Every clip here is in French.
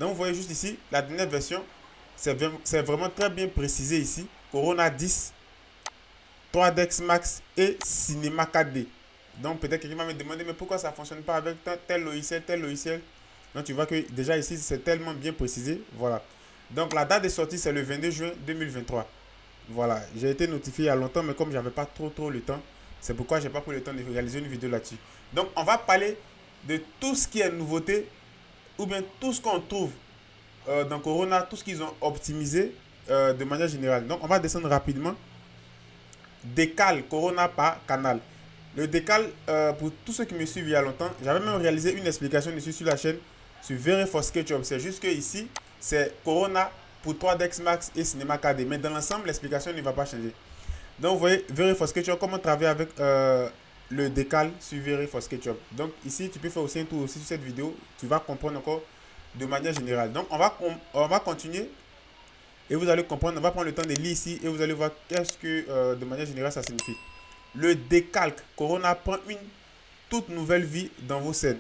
Donc vous voyez juste ici, la dernière version, c'est vraiment très bien précisé ici. Corona 10, 3DX Max et Cinema 4D. Donc peut-être quelqu'un va me demander, mais pourquoi ça ne fonctionne pas avec tel logiciel, tel logiciel. Donc tu vois que déjà ici, c'est tellement bien précisé. Voilà. Donc la date de sortie, c'est le 22 juin 2023. Voilà, j'ai été notifié il y a longtemps, mais comme j'avais pas trop le temps, c'est pourquoi j'ai pas pris le temps de réaliser une vidéo là-dessus. Donc on va parler de tout ce qui est nouveauté, ou bien tout ce qu'on trouve dans Corona, tout ce qu'ils ont optimisé de manière générale. Donc on va descendre rapidement. Décale Corona par canal. Le décale, pour tous ceux qui me suivent il y a longtemps, j'avais même réalisé une explication dessus sur la chaîne sur Very for SketchUp. C'est juste que ici, c'est Corona pour 3DX Max et Cinema 4D. Mais dans l'ensemble, l'explication ne va pas changer. Donc, vous voyez, Very for SketchUp, comment travailler avec le décale sur Very for SketchUp. Donc, ici, tu peux faire aussi un tour aussi sur cette vidéo. Tu vas comprendre encore de manière générale. Donc, on va continuer. Et vous allez comprendre, on va prendre le temps de lire ici et vous allez voir qu'est-ce que de manière générale ça signifie. Le décalque Corona prend une toute nouvelle vie dans vos scènes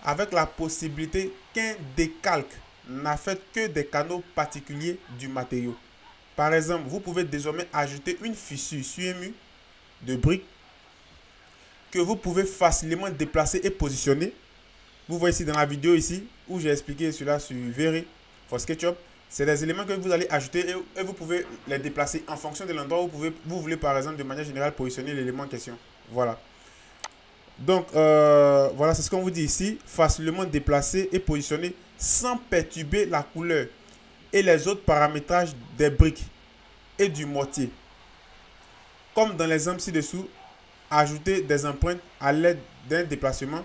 avec la possibilité qu'un décalque n'affecte que des canaux particuliers du matériau. Par exemple, vous pouvez désormais ajouter une fissure sur un mur de briques que vous pouvez facilement déplacer et positionner. Vous voyez ici dans la vidéo ici où j'ai expliqué cela sur Very for SketchUp. C'est des éléments que vous allez ajouter et vous pouvez les déplacer en fonction de l'endroit où vous voulez par exemple de manière générale positionner l'élément en question. Voilà. Donc voilà, c'est ce qu'on vous dit ici. Facilement déplacer et positionner sans perturber la couleur et les autres paramétrages des briques et du mortier. Comme dans l'exemple ci-dessous, ajouter des empreintes à l'aide d'un déplacement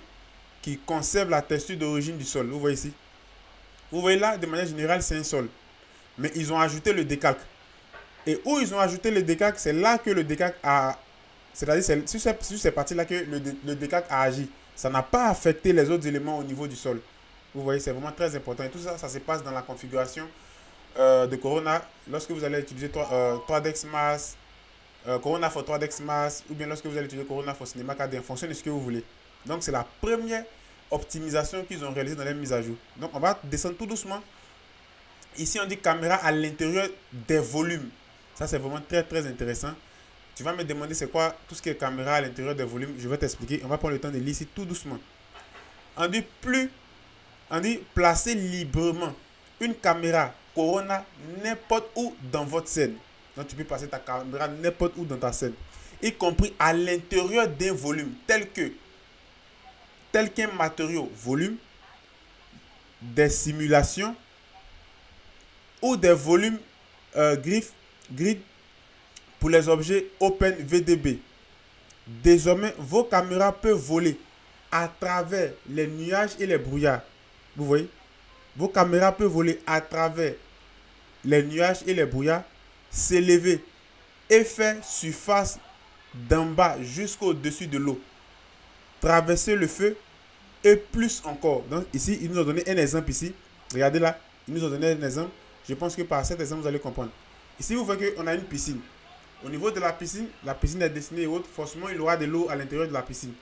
qui conserve la texture d'origine du sol. Vous voyez ici. Vous voyez là, de manière générale, c'est un sol. Mais ils ont ajouté le décalque. Et où ils ont ajouté le décalque, c'est là que le décalque a... C'est-à-dire, c'est sur ces parties-là que le décalque a agi. Ça n'a pas affecté les autres éléments au niveau du sol. Vous voyez, c'est vraiment très important. Et tout ça, ça se passe dans la configuration de Corona. Lorsque vous allez utiliser 3DX Max, Corona for 3DX Max, ou bien lorsque vous allez utiliser Corona for Cinema 4D, en fonction de ce que vous voulez. Donc, c'est la première optimisation qu'ils ont réalisée dans les mises à jour. Donc, on va descendre tout doucement. Ici, on dit caméra à l'intérieur des volumes. Ça, c'est vraiment très intéressant. Tu vas me demander c'est quoi tout ce qui est caméra à l'intérieur des volumes. Je vais t'expliquer. On va prendre le temps de lire ici tout doucement. On dit placer librement une caméra Corona n'importe où dans votre scène. Donc, tu peux placer ta caméra n'importe où dans ta scène. Y compris à l'intérieur d'un volume tel qu'un matériau volume, des simulations ou des volumes grid pour les objets OpenVDB. Désormais, vos caméras peuvent voler à travers les nuages et les brouillards. Vous voyez? Vos caméras peuvent voler à travers les nuages et les brouillards, s'élever et faire surface d'en bas jusqu'au-dessus de l'eau, traverser le feu et plus encore. Donc ici, ils nous ont donné un exemple ici. Regardez là, ils nous ont donné un exemple. Je pense que par cet exemple, vous allez comprendre. Ici, vous voyez qu'on a une piscine. Au niveau de la piscine est dessinée et autres. Forcément, il y aura de l'eau à l'intérieur de la piscine.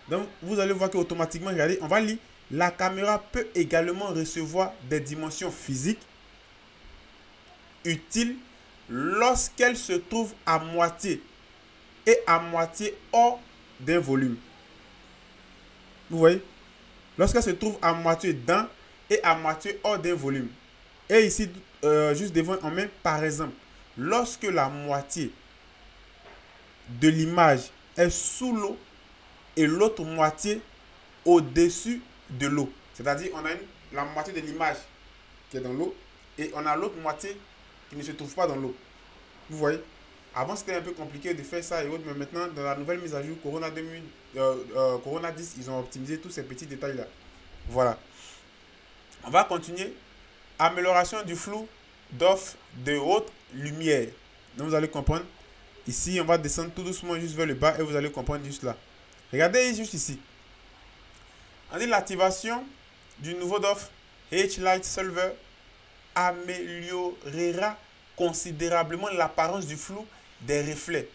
Donc, vous allez voir qu'automatiquement, regardez, on va lire. La caméra peut également recevoir des dimensions physiques utiles lorsqu'elle se trouve à moitié et à moitié hors d'un volume. Vous voyez? Lorsqu'elle se trouve à moitié dans et à moitié hors d'un volume. Et ici, juste devant, on met par exemple, lorsque la moitié de l'image est sous l'eau et l'autre moitié au-dessus de l'eau. C'est-à-dire, on a la moitié de l'image qui est dans l'eau et on a l'autre moitié qui ne se trouve pas dans l'eau. Vous voyez? Avant, c'était un peu compliqué de faire ça et autres, mais maintenant, dans la nouvelle mise à jour Corona 10, ils ont optimisé tous ces petits détails-là. Voilà. On va continuer. Amélioration du flou d'offre de haute lumière. Donc, vous allez comprendre. Ici, on va descendre tout doucement juste vers le bas et vous allez comprendre juste là. Regardez juste ici. On dit l'activation du nouveau DOF H-Light Solver améliorera considérablement l'apparence du flou des reflets.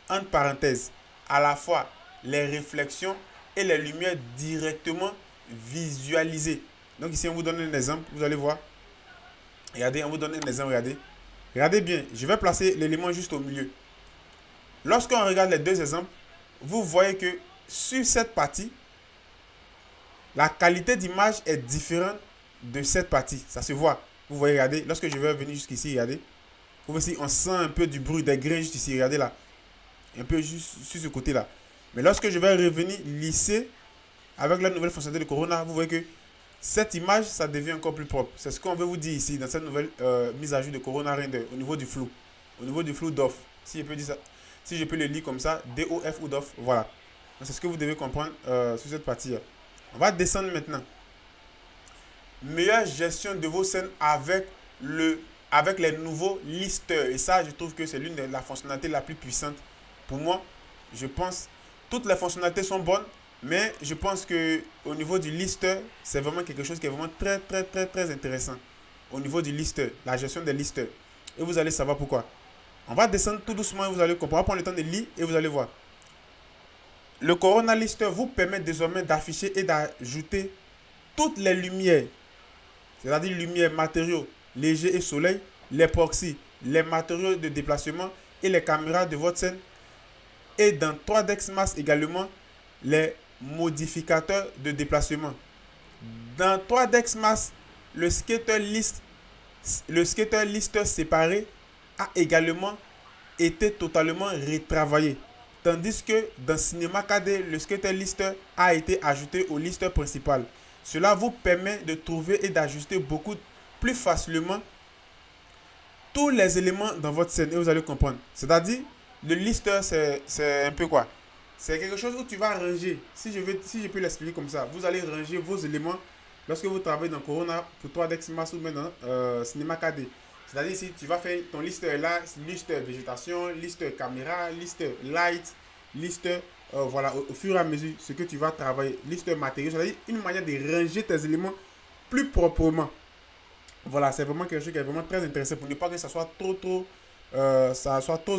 Entre parenthèses, à la fois les réflexions et les lumières directement visualisées. Donc ici, on vous donne un exemple. Vous allez voir. Regardez, on vous donne un exemple. Regardez. Regardez bien. Je vais placer l'élément juste au milieu. Lorsqu'on regarde les deux exemples, vous voyez que sur cette partie, la qualité d'image est différente de cette partie. Ça se voit. Vous voyez, regardez. Lorsque je vais venir jusqu'ici, regardez. Vous voyez ici, on sent un peu du bruit des grains juste ici. Regardez là. Un peu juste sur ce côté-là. Mais lorsque je vais revenir lisser avec la nouvelle fonctionnalité de Corona, vous voyez que cette image, ça devient encore plus propre. C'est ce qu'on veut vous dire ici dans cette nouvelle mise à jour de Corona Render au niveau du flou. Au niveau du flou d'off. Si je peux dire ça, si je peux le lire comme ça, DOF ou DOF, voilà. C'est ce que vous devez comprendre sur cette partie-là. On va descendre maintenant. Meilleure gestion de vos scènes avec les nouveaux listeurs. Et ça, je trouve que c'est l'une de la fonctionnalité la plus puissante. Pour moi, je pense, toutes les fonctionnalités sont bonnes, mais je pense que au niveau du listeur, c'est vraiment quelque chose qui est vraiment très intéressant. Au niveau du listeur, la gestion des listeurs. Et vous allez savoir pourquoi. On va descendre tout doucement et vous allez comprendre. On va prendre le temps de lire et vous allez voir. Le Corona Lister vous permet désormais d'afficher et d'ajouter toutes les lumières, c'est-à-dire lumière, matériaux légers et soleil, les proxys, les matériaux de déplacement et les caméras de votre scène. Et dans 3ds Max également, les modificateurs de déplacement. Dans 3ds Max, le skater lister séparé a également été totalement retravaillé. Tandis que dans Cinema 4D, le skater lister a été ajouté au lister principal. Cela vous permet de trouver et d'ajuster beaucoup plus facilement tous les éléments dans votre scène et vous allez comprendre. C'est-à-dire, le lister, c'est un peu quoi? C'est quelque chose où tu vas ranger. Si je peux l'expliquer comme ça, vous allez ranger vos éléments lorsque vous travaillez dans Corona pour 3ds Max ou maintenant Cinema 4D. C'est-à-dire ici, tu vas faire ton lister là, lister végétation, lister caméra, lister light, lister, voilà, au fur et à mesure, ce que tu vas travailler, lister matériaux. C'est-à-dire une manière de ranger tes éléments plus proprement. Voilà, c'est vraiment quelque chose qui est vraiment très intéressant pour ne pas que ça soit trop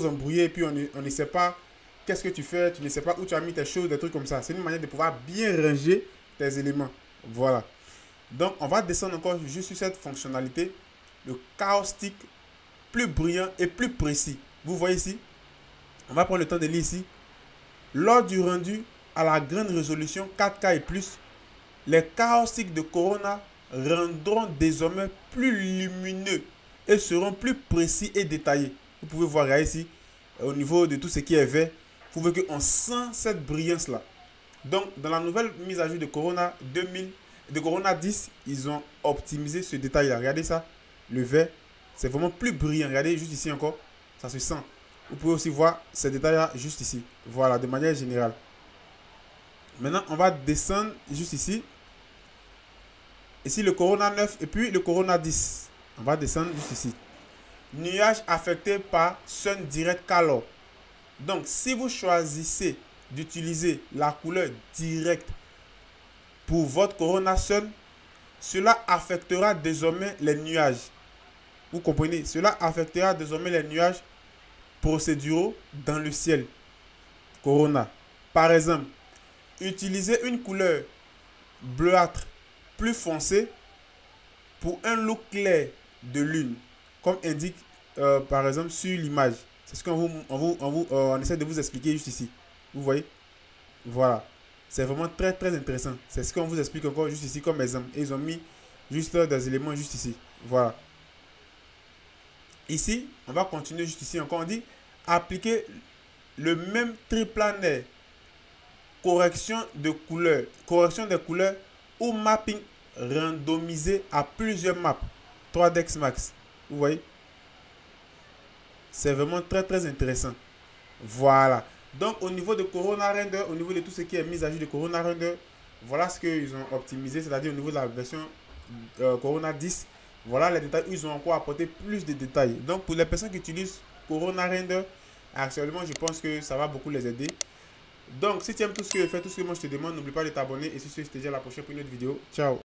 embrouillé et puis on ne sait pas qu'est-ce que tu fais, tu ne sais pas où tu as mis tes choses, des trucs comme ça. C'est une manière de pouvoir bien ranger tes éléments. Voilà. Donc, on va descendre encore juste sur cette fonctionnalité. Le chaos stick plus brillant et plus précis. Vous voyez ici, on va prendre le temps de lire ici. Lors du rendu à la grande résolution 4K et plus, les chaos sticks de Corona rendront désormais plus lumineux et seront plus précis et détaillés. Vous pouvez voir ici, au niveau de tout ce qui est vert, vous voyez qu'on sent cette brillance là. Donc, dans la nouvelle mise à jour de Corona 10, ils ont optimisé ce détail là. Regardez ça. Le vert, c'est vraiment plus brillant. Regardez juste ici encore, ça se sent. Vous pouvez aussi voir ces détails-là juste ici. Voilà, de manière générale. Maintenant, on va descendre juste ici. Ici, le Corona 9 et puis le Corona 10. On va descendre juste ici. Nuages affectés par Sun Direct Color. Donc, si vous choisissez d'utiliser la couleur directe pour votre Corona Sun, cela affectera désormais les nuages. Vous comprenez? Cela affectera désormais les nuages procéduraux dans le ciel. Corona. Par exemple, utilisez une couleur bleuâtre plus foncée pour un look clair de lune, comme indique par exemple sur l'image. C'est ce qu'on essaie de vous expliquer juste ici. Vous voyez? Voilà. C'est vraiment très intéressant. C'est ce qu'on vous explique encore juste ici comme exemple. Et ils ont mis juste des éléments juste ici. Voilà. Ici, on va continuer juste ici. Encore on dit appliquer le même triplaner. Correction de couleurs. Correction des couleurs ou mapping randomisé à plusieurs maps. 3ds Max. Vous voyez? C'est vraiment très intéressant. Voilà. Donc, au niveau de Corona Render, au niveau de tout ce qui est mis à jour de Corona Render, voilà ce qu'ils ont optimisé, c'est-à-dire au niveau de la version Corona 10. Voilà les détails où ils ont encore apporté plus de détails. Donc, pour les personnes qui utilisent Corona Render, actuellement, je pense que ça va beaucoup les aider. Donc, si tu aimes tout ce que je fais, tout ce que moi je te demande, n'oublie pas de t'abonner. Et si ce, je te dis à la prochaine pour une autre vidéo. Ciao.